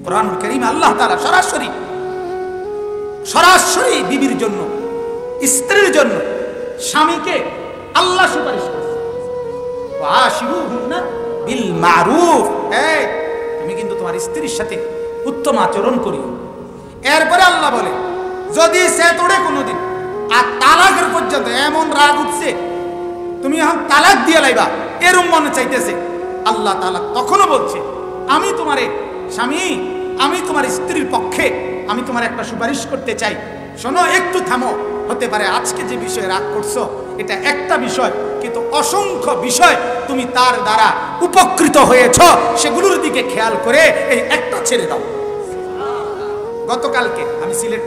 কুরআনুল কারীম আল্লাহ তাআলা সরাসরি বিবির জন্য, স্ত্রীর জন্য স্বামীকে আল্লাহ সুপারিশ করেছে, ওয়াশিরুহুন্না বিল মারুফ, এই তুমি কিন্তু তোমার স্ত্রীর সাথে উত্তম আচরণ করিও। এরপরে আল্লাহ বলে যদি সে তোড়ে কোনোদিন আর তালাকের পর্যন্ত এমন রাগ উঠছে তুমি এখন তালাক দিয়ে লাইবা এরম মনে চাইতেছে, আল্লাহ তাআলা তখনও বলছে আমি তোমারে স্বামী, আমি তোমার স্ত্রীর পক্ষে আমি তোমার একটা সুপারিশ করতে চাই, শোনো একটু থামো। হতে পারে আজকে যে বিষয়ে রাগ করছো এটা একটা বিষয়, কিন্তু অসংখ্য বিষয় তুমি তার দ্বারা উপকৃত হয়েছ, সেগুলোর দিকে খেয়াল করে এই একটা ছেড়ে দাও। গতকালকে আমি সিলেট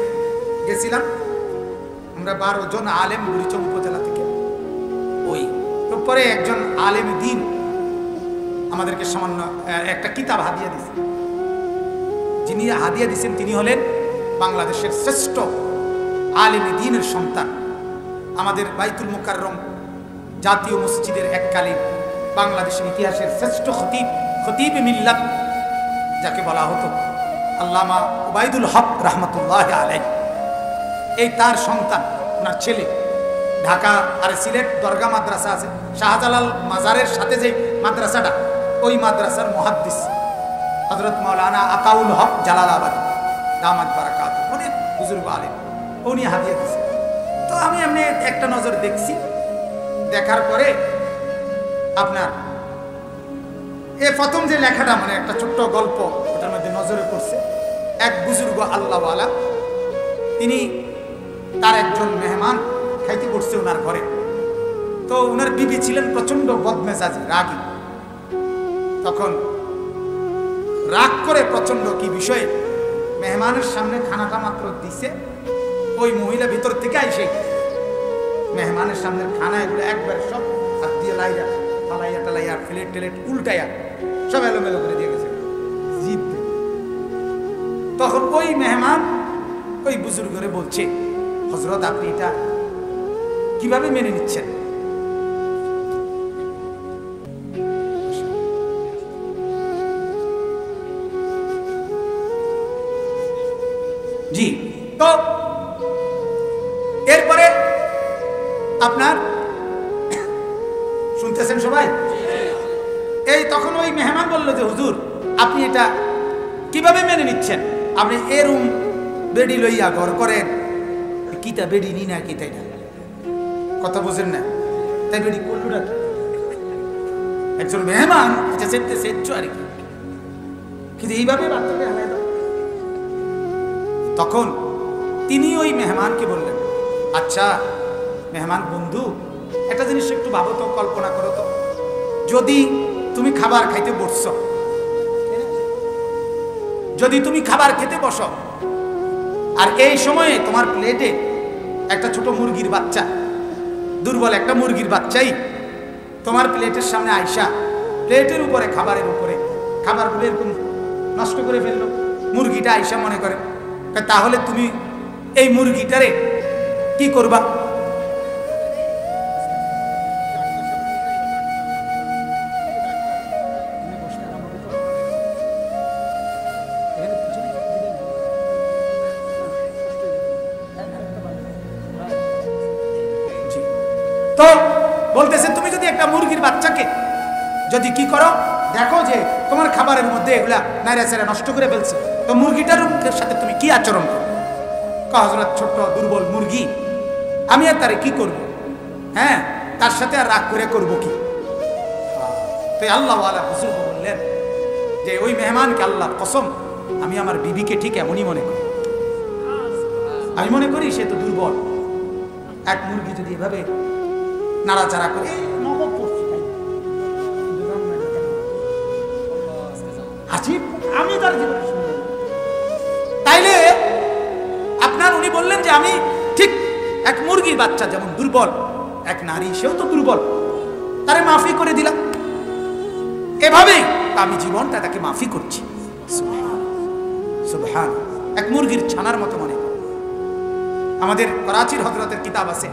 গেছিলাম, আমরা 12 জন আলেম বুড়িচং উপজেলা থেকে, ওই পরে একজন আলেম দ্বীন আমাদেরকে সামান্য একটা কিতাব হাদিয়া দিয়েছেন। যিনি হাদিয়া দিয়েছেন তিনি হলেন বাংলাদেশের শ্রেষ্ঠ আলেম দ্বীনের সন্তান, আমাদের বাইতুল মুকাররম জাতীয় মসজিদের এককালীন বাংলাদেশের ইতিহাসের শ্রেষ্ঠ খতিবে মিল্লাত যাকে বলা হতো আল্লামা ওবায়দুল হক রহমতুল্লাহ আলাইহি, এই তার সন্তান, ওনার ছেলে ঢাকা আর সিলেট দরগা মাদ্রাসা আছে, শাহজালাল মাজারের সাথে যে মাদ্রাসাটা, ওই মাদ্রাসার মুহাদ্দিস হযরত মাওলানা আতাউল হক জালালাবাদী দামাত বারাকাতুহু, অনেক বুজুর্গ আলেম, উনি হাদিয়া দিয়েছেন। তো আমি এমনি একটা নজর দেখছি, দেখার পরে আপনার এই প্রথম যে লেখাটা মানে একটা ছোট্ট গল্প ওটার মধ্যে নজরে পড়ছে, এক বুজুর্গ আল্লাহওয়ালা তিনি তার একজন মেহমান খাইতে করছে ওনার ঘরে, তো ওনার বিবি ছিলেন প্রচন্ড বদমেজাজি রাগী, তখন রাগ করে প্রচন্ড কি বিষয়ে মেহমানের সামনে খানাটা মাত্র দিছে, ওই মহিলা ভিতর থেকে আইসে মেহমানের সামনে খানা এগুলো একবার সব হাত দিয়ে লাইয়া পালাইয়া টালাইয়া প্লেট টেলেট উল্টাইয়া সব এলোমেলো করে দিয়ে গেছে জিদ। তখন ওই মেহমান ওই বুজুর্গরে বলছে, হযরত আপনি এটা কিভাবে মেনে নিচ্ছেন? জি, তো এরপরে আপনার শুনতেছেন সবাই? এই তখন ওই মেহমান বলল যে হুজুর আপনি এটা কিভাবে মেনে নিচ্ছেন? আপনি এরম বেডি লইয়া ঘর করেন, কিটা বেডি নি না কিটা, কথা বোঝেন না, তাই বেডি করলো না একজন মেহমান, এটা চেপতেছে আর কি, কিন্তু এইভাবে বাচ্চাকে হারাই দাও। তখন তিনি ওই মেহমানকে বললেন, আচ্ছা মেহমান বন্ধু, একটা জিনিস একটু ভাবো তো, কল্পনা করো তো, যদি তুমি খাবার খাইতে বসছো, যদি তুমি খাবার খেতে বসো আর এই সময়ে তোমার প্লেটে একটা ছোট মুরগির বাচ্চা, দুর্বল একটা মুরগির বাচ্চাই তোমার প্লেটের সামনে আইসা প্লেটের উপরে খাবারের উপরে খাবারগুলো এরকম নষ্ট করে ফেললো, মুরগিটা আইসা মনে করে, তাহলে তুমি এই মুরগিটারে কি করবা? তো বলতেছে তুমি যদি একটা মুরগির বাচ্চাকে যদি কি করো, দেখো যে তোমার খাবারের মধ্যে এগুলা নাইরা চেরা নষ্ট করে ফেলছে, তো মুরগিটার সাথে তুমি কি আচরণ করো? হযরত ছোট্ট দুর্বল মুরগি, আমি আর তারে কি করব? হ্যাঁ, তার সাথে আর রাগ করে করবো কি? তো আল্লাহওয়ালা বুজুর্গ বললেন যে ওই মেহমানকে আল্লাহর কসম, আমি আমার বিবিকে ঠিক এমনই মনে করি, আমি মনে করি সে তো দুর্বল, এক মুরগি যদি এভাবে নাড়াচাড়া করে আমি তার জীবনে তাইলে আপনার উনি বললেন যে আমি ঠিক এক মুরগির বাচ্চা যেমন দুর্বল, এক নারী সেও তো দুর্বল, তারে মাফি করে দিলাম, এভাবেই আমি জীবনটা তাকে মাফি করছি। সুবহান, এক মুরগির ছানার মতো মনে। আমাদের করাচির হযরতের কিতাব আছে,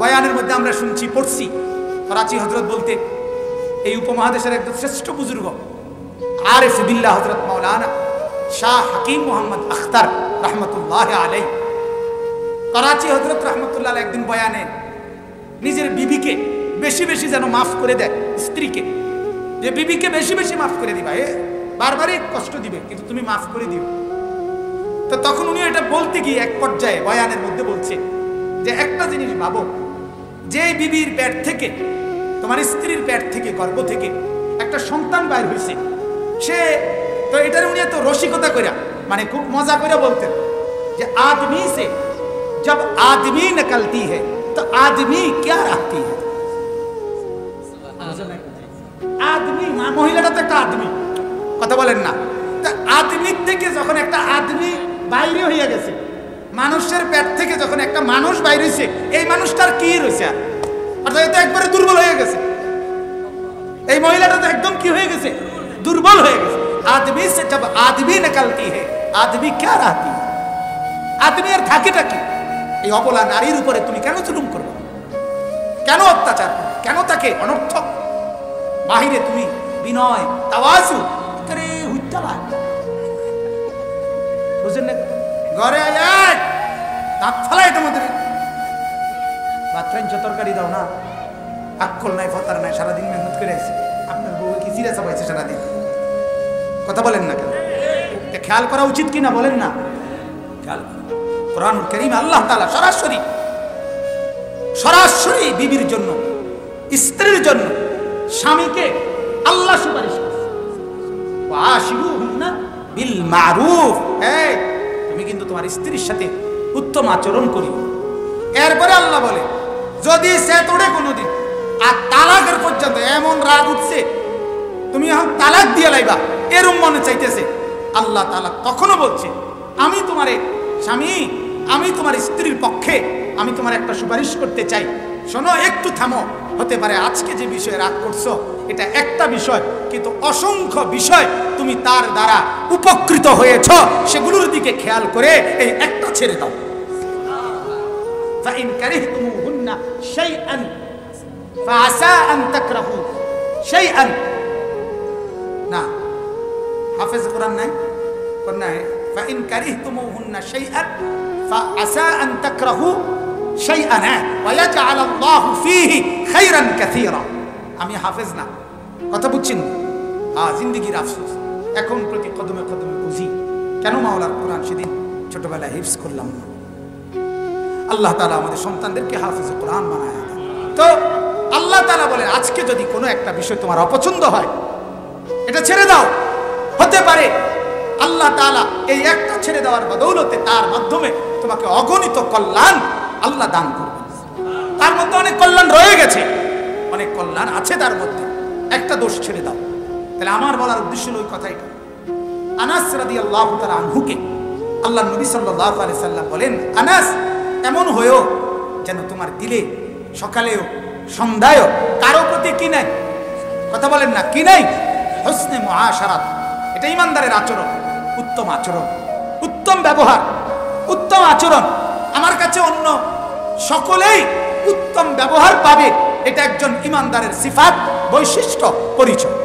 বয়ানের মধ্যে আমরা শুনছি পড়ছি, করাচি হযরত বলতে এই উপমহাদেশের একদম শ্রেষ্ঠ বুজুর্গ, আরিফ বিল্লাহ হযরত মাওলানা শাহ হাকিম মোহাম্মদ আখতার রহমতুল্লাহ আলাইহি করাচি হযরত রহমতুল্লাহ আলাইহি একদিন বয়ানে নিজের বিবিকে বেশি বেশি যেন মাফ করে দেয় স্ত্রীকে, যে বিবিকে বেশি বেশি মাফ করে দিবা, বারবারই কষ্ট দিবে কিন্তু তুমি মাফ করে দিও। তো তখন উনি এটা বলতে গিয়ে এক পর্যায়ে বয়ানের মধ্যে বলছে যে একটা জিনিস ভাবো, যে বিবির পেট থেকে, তোমার স্ত্রীর পেট থেকে, গর্ভ থেকে একটা সন্তান বাইর হয়েছে, সে তো এটার উনি এত রসিকতা কইরা মানে খুব মজা করে বলতেন যে आदमी से जब आदमी निकलती है तो आदमी क्या रहती है। आदमी মহিলাটা তো একটা আদমি, কথা বলেন না? তা আদমির থেকে যখন একটা আদমি বাইরে হয়ে গেছে, মানুষের পেট থেকে যখন একটা মানুষ বাইরে হয়েছে, এই মানুষটার কি রয়েছে? অর্থাৎ এটা একবারে দুর্বল হয়ে গেছে। এই মহিলাটা তো একদম কি হয়ে গেছে? দুর্বল হয়ে গেছে। आदमी से जब आदमी निकलती है आदमी क्या रहती है। आदमी আর থাকেটা কি? এই অবলা নারীর উপরে তুমি কেন জুলুম করবে, কেন অত্যাচার করবে, কেন তাকে অনর্থক বাহিরে তুমি বিনয় তাওয়াজু করে হুইতালা বুঝেন না? ঘরে আয় দাঁত ফালাই তোমাদের বাচ্চাইন তরকারি দাও না, আক্কল নাই ফতার নাই, সারাদিন মেহনত করে আছে, আপনার বউ কি জিরা চাপাইছে সারাদিন, কথা বলেন না কেন? খেয়াল করা উচিত কিনা বলেন না? খেয়াল কোরআনুল কারীম আল্লাহ তাআলা সরাসরি সরাসরি বিবির জন্য, স্ত্রীর জন্য স্বামীকে আল্লাহ সুপারিশ করেছে, ওয়াশিরুহুন্না বিল মারুফ, এই তুমি কিন্তু তোমার স্ত্রীর সাথে উত্তম আচরণ করিও। এরপরে আল্লাহ বলে যদি সে তোড়ে কোনোদিন আর তালাকের পর্যন্ত এমন রাগ উঠছে তুমি এখন তালাক দিয়ে লাইবা এরম মনে চাইতেছে, আল্লাহ তাআলা তখনও বলছে আমি তোমারে স্বামী, আমি তোমার স্ত্রীর পক্ষে আমি তোমার একটা সুপারিশ করতে চাই, শোনো একটু থামো। হতে পারে আজকে যে বিষয়ে রাগ করছো এটা একটা বিষয়, কিন্তু অসংখ্য বিষয় তুমি তার দ্বারা উপকৃত হয়েছ, সেগুলোর দিকে খেয়াল করে এই একটা ছেড়ে দাও। فإن كرهتموهن شيئا فعسى أن تكرهوا شيئا না হাফেজ কোরআন নাই কোন নাই فإن كرهتموهن شيئا فعسى أن تكرهوا شيئا ويجعل الله فيه خيرا كثيرا। আমি হাফেজ না, কথা বুঝছেন? জিন্দেগির আফসোস এখন প্রতি কদমে কদমে বুঝি কেন মাওলার কোরআন সেদিন ছোটবেলায় হিফজ করলাম না। আল্লাহ তাআলা আমাদের সন্তানদেরকে হাফেজে কোরআন বানায়। তো আল্লাহ তাআলা বলেন আজকে যদি কোনো একটা বিষয় তোমার অপছন্দ হয় এটা ছেড়ে দাও। হতে পারে আল্লাহ তাআলা এই একটা ছেড়ে দেওয়ার বদৌলতে তার মাধ্যমে তোমাকে অগণিত কল্যাণ আল্লাহ দান করবে। তার মধ্যে অনেক কল্যাণ রয়ে গেছে, অনেক কল্যাণ আছে তার মধ্যে, একটা দোষ ছেড়ে দাও। তাহলে আমার বলার উদ্দেশ্য হলো ওই কথাই। আনাস রাদিয়াল্লাহু তাআলা আনহুকে আল্লাহ নবী সাল্লাল্লাহু আলাইহি সাল্লাম বলেন, আনাস এমন হয়েও যেন তোমার দিলে সকালেও সন্ধ্যায়ও কারো প্রতি কি নাই, কথা বলেন না, কি নাই? হুসনে মুআশারাত, এটা ইমানদারের আচরণ, উত্তম আচরণ, উত্তম ব্যবহার, উত্তম আচরণ। আমার কাছে অন্য সকলেই উত্তম ব্যবহার পাবে, এটা একজন ইমানদারের সিফাত, বৈশিষ্ট্য, পরিচয়।